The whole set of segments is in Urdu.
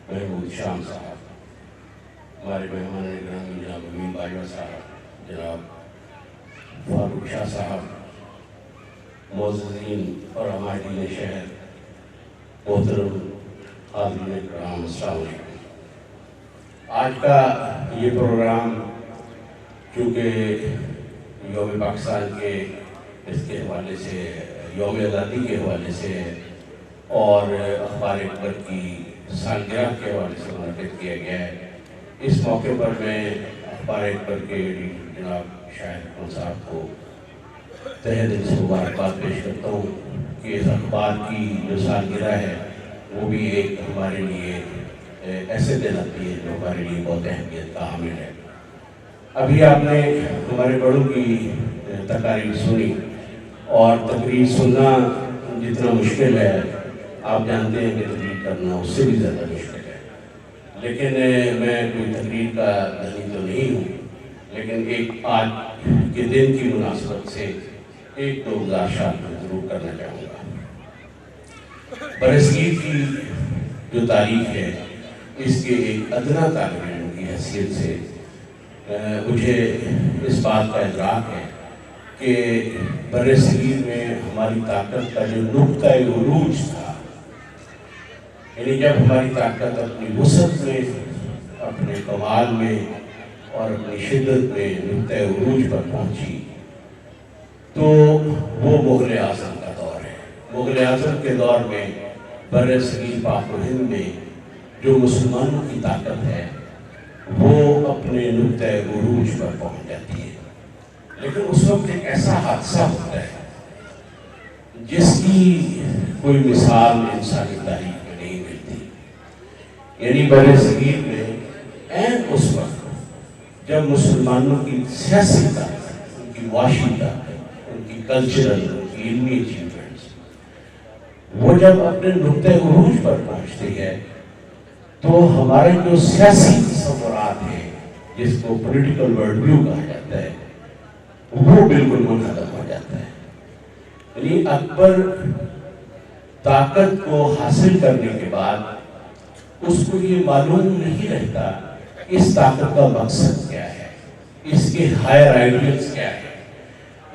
محمود شام صاحب، ہمارے مہمان گرامی جناب امین باجوہ صاحب، جناب فاروق شاہ صاحب، معززین اور عمائدین شہر، محترم حاضرین کرام، السلام علیکم۔ آج کا یہ پروگرام چونکہ یوم پاکستان کے اس کے حوالے سے، یوم آزادی کے حوالے سے اور اخبار اکبر کی سالگرہ کے حوالے سے منعقد کیا گیا ہے، اس موقع پر میں اخبار اکبر کے ایڈیٹر جناب شاہد اکمل صاحب کو تہہ دل سے مبارکباد پیش کرتا ہوں کہ اس اخبار کی جو سالگرہ ہے وہ بھی ایک ہمارے لیے ایسے دن آتی ہے جو ہمارے لیے بہت اہمیت کا حامل ہے۔ ابھی آپ نے ہمارے بڑوں کی تقاریر سنی، اور تقریر سننا جتنا مشکل ہے آپ جانتے ہیں کہ تقریر کرنا اس سے بھی زیادہ مشکل ہے، لیکن میں کوئی تقریر کا دھنی تو نہیں ہوں، لیکن ایک آج کے دن کی مناسبت سے ایک دو گزارشات میں ضرور کرنا چاہوں گا۔ برصغیر کی جو تاریخ ہے اس کے ایک ادنا طالب علم کی حیثیت سے مجھے اس بات کا ادراک ہے کہ برصغیر میں ہماری طاقت کا جو نقطہ عروج تھا، یعنی جب ہماری طاقت اپنی وسعت میں، اپنے کمال میں اور اپنی شدت میں نقطہ عروج پر پہنچی، تو وہ مغل اعظم کا دور ہے۔ مغل اعظم کے دور میں برصغیر پاک و ہند میں جو مسلمانوں کی طاقت ہے وہ اپنے نقطہ عروج پر پہنچ جاتی ہے، لیکن اس وقت ایک ایسا حادثہ ہوتا ہے جس کی کوئی مثال انسانی تاریخ میں نہیں ملتی۔ یعنی برصغیر میں عین اس وقت جب مسلمانوں کی سیاسی طاقت، ان کی معاشی طاقت، ان کی کلچرل، ان کی علمی اچیومنٹس، وہ جب اپنے نقطہ عروج پر پہنچتی ہے تو ہمارے جو سیاسی تصورات ہیں، جس کو پولیٹیکل ورلڈ ویو کہا جاتا ہے، وہ بالکل منہدم ہو جاتا ہے۔ یعنی اکبر طاقت کو حاصل کرنے کے بعد اس کو یہ معلوم نہیں رہتا اس طاقت کا مقصد کیا ہے، اس کے ہائر آئیڈیلز کیا ہے،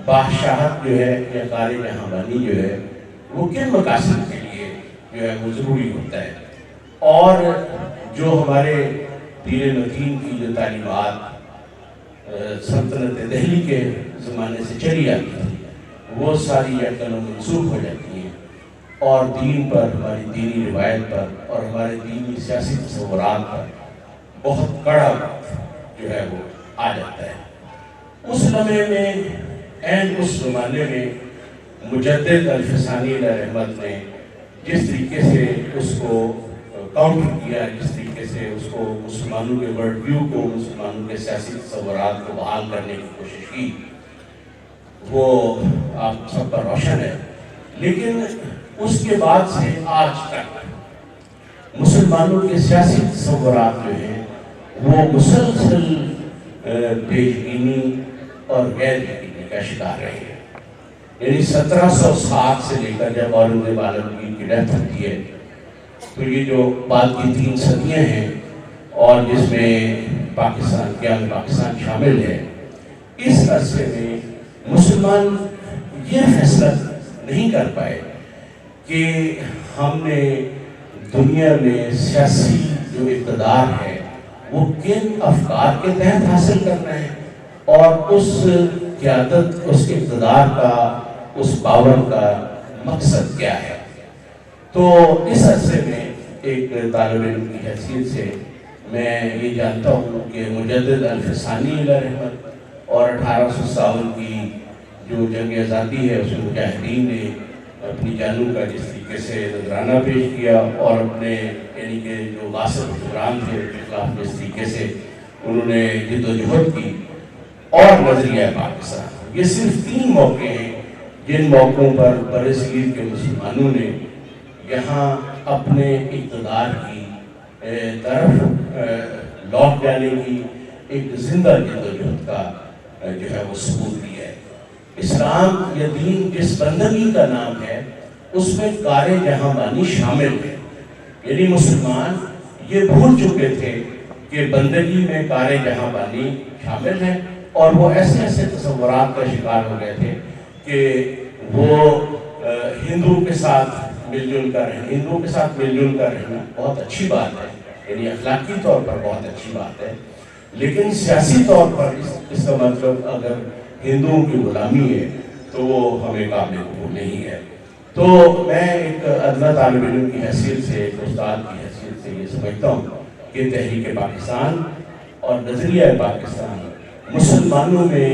بادشاہت جو ہے یا قار جہاں بانی جو ہے وہ کن مقاصد کے لیے جو ہے وہ ضروری ہوتا ہے، اور جو ہمارے دین متین کی جو تعلیمات سلطنت دہلی کے زمانے سے چلی آتی تھی وہ ساری یکدم منسوخ ہو جاتی ہیں، اور دین پر، ہماری دینی روایت پر اور ہمارے دینی سیاسی تصورات پر بہت کڑا وقت جو ہے وہ آ جاتا ہے۔ اس لمحے میں، عین اس زمانے میں مجدد الفسانی علیہ رحمت نے جس طریقے سے اس کو کاؤنٹر کیا، جس طریقے سے اس کو مسلمانوں کے ورلڈ ویو کو، مسلمانوں کے سیاسی تصورات کو بحال کرنے کی کوشش کی، وہ آپ سب پر روشن ہے۔ لیکن اس کے بعد سے آج تک مسلمانوں کے سیاسی تصورات جو ہیں وہ مسلسل بے یقینی اور غیر یقینی کا شکار رہے ہیں۔ یعنی 1707 سے لے کر جب اورنگزیب عالمگیر کی ڈیتھ ہوتی ہے تو یہ جو بعد کی 3 صدیاں ہیں اور جس میں پاکستان، قیام پاکستان شامل ہے، اس عرصے میں مسلمان یہ فیصلہ نہیں کر پائے کہ ہم نے دنیا میں سیاسی جو اقتدار ہے وہ کن افکار کے تحت حاصل کرنا ہے، اور اس قیادت، اس اقتدار کا، اس پاور کا مقصد کیا ہے۔ تو اس عرصے میں ایک طالب علم کی حیثیت سے میں یہ جانتا ہوں کہ مجدد الفسانی علیہ رحمت اور 1857 کی جو جنگ آزادی ہے اس میں مجاہدین نے اپنی جانوں کا جس طریقے سے نذرانہ پیش کیا، اور اپنے یعنی کہ جو غاصب حکمران تھے ان کے خلاف جس طریقے سے انہوں نے جد و جہد کی، اور نظریہ پاکستان، یہ صرف 3 موقع ہیں جن موقعوں پر برصغیر کے مسلمانوں نے یہاں اپنے اقتدار کی طرف لوٹ جانے کی ایک زندہ جدوجہد کا جو ہے وہ ثبوت دیا ہے۔ اسلام یا دین جس بندگی کا نام ہے اس میں قار جہاں بانی شامل ہے، یعنی مسلمان یہ بھول چکے تھے کہ بندگی میں کار جہاں بانی شامل ہے، اور وہ ایسے ایسے تصورات کا شکار ہو گئے تھے کہ وہ ہندو کے ساتھ مل جل کر رہنا، ہندوؤں کے ساتھ مل جل کر رہنا بہت اچھی بات ہے، یعنی اخلاقی طور پر بہت اچھی بات ہے، لیکن سیاسی طور پر اس کا مطلب اگر ہندوؤں کی غلامی ہے تو وہ ہمیں قابل قبول نہیں ہے۔ تو میں ایک ادنیٰ طالب علم کی حیثیت سے، ایک استاد کی حیثیت سے یہ سمجھتا ہوں کہ تحریک پاکستان اور نظریہ پاکستان مسلمانوں میں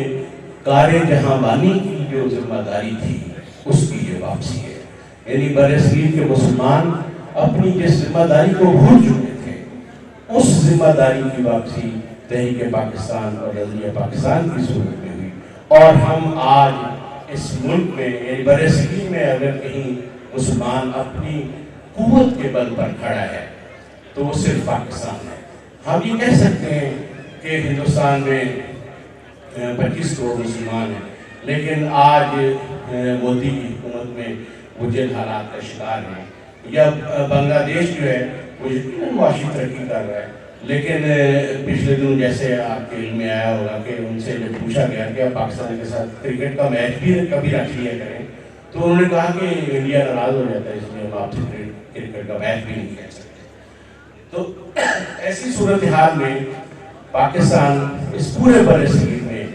کار جہاں بانی کی جو ذمہ داری تھی اس کی یہ واپسی ہے، یعنی برصغیر کے مسلمان اپنی جس ذمہ داری کو بھول چکے تھے اس ذمہ داری کی واپسی تحریک پاکستان اور نظریہ پاکستان کی صورت میں ہوئی، اور ہم آج اس ملک میں یعنی برصغیر میں اگر کہیں مسلمان اپنی قوت کے بل پر کھڑا ہے تو وہ صرف پاکستان ہے۔ ہم یہ کہہ سکتے ہیں کہ ہندوستان میں 25 کروڑ مسلمان ہیں، لیکن آج مودی کی حکومت میں وہ جن حالات کا شکار ہیں، یا بنگلہ دیش جو ہے وہ یقیناً معاشی ترقی کر رہا ہے، لیکن پچھلے دنوں جیسے آپ کے علم میں آیا ہوگا کہ ان سے جب پوچھا گیا کہ آپ پاکستان کے ساتھ کرکٹ کا میچ بھی کبھی رکھ لیا کریں تو انہوں نے کہا کہ انڈیا ناراض ہو جاتا ہے، اس لیے ہم آپ سے کرکٹ کا میچ بھی نہیں کھیل سکتے۔ تو ایسی صورتحال میں پاکستان اس پورے برصغیر میں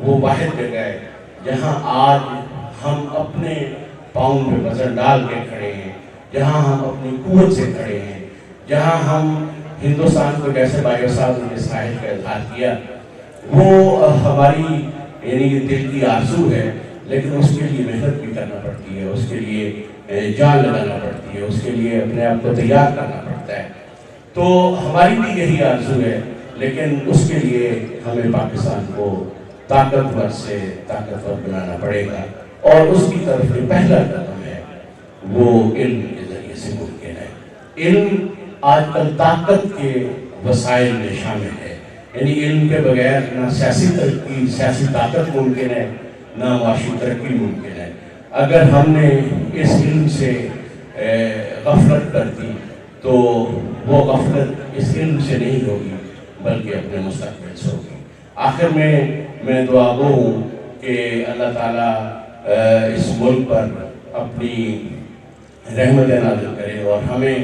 وہ واحد جگہ ہے جہاں آج ہم اپنے پاؤں پہ وزن ڈال کے کھڑے ہیں، جہاں ہم اپنی قوت سے کھڑے ہیں، جہاں ہم ہندوستان کو جیسے بھائیو صاحب نے ساحل کا اظہار کیا وہ ہماری یعنی دل کی آرزو ہے، لیکن اس کے لیے محنت بھی کرنا پڑتی ہے، اس کے لیے جان لگانا پڑتی ہے، اس کے لیے اپنے آپ کو تیار کرنا پڑتا ہے۔ تو ہماری بھی یہی آرزو ہے، لیکن اس کے لیے ہمیں پاکستان کو طاقتور سے طاقتور بنانا پڑے گا، اور اس کی طرف جو پہلا قدم ہے وہ علم کے ذریعے سے ممکن ہے۔ علم آج کل طاقت کے وسائل میں شامل ہے، یعنی علم کے بغیر نہ سیاسی ترقی، سیاسی طاقت ممکن ہے، نہ معاشی ترقی ممکن ہے۔ اگر ہم نے اس علم سے غفلت کر دی تو وہ غفلت اس علم سے نہیں ہوگی بلکہ اپنے مستقبل سے ہوگی۔ آخر میں دعا گو ہوں کہ اللہ تعالیٰ اس ملک پر اپنی رحمت نازل کرے اور ہمیں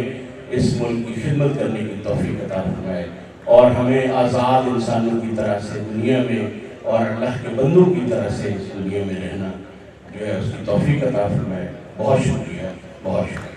اس ملک کی خدمت کرنے کی توفیق عطا فرمائے، اور ہمیں آزاد انسانوں کی طرح سے دنیا میں اور اللہ کے بندوں کی طرح سے اس دنیا میں رہنا جو ہے اس کی توفیق عطا فرمائے۔ بہت شکریہ، بہت شکریہ۔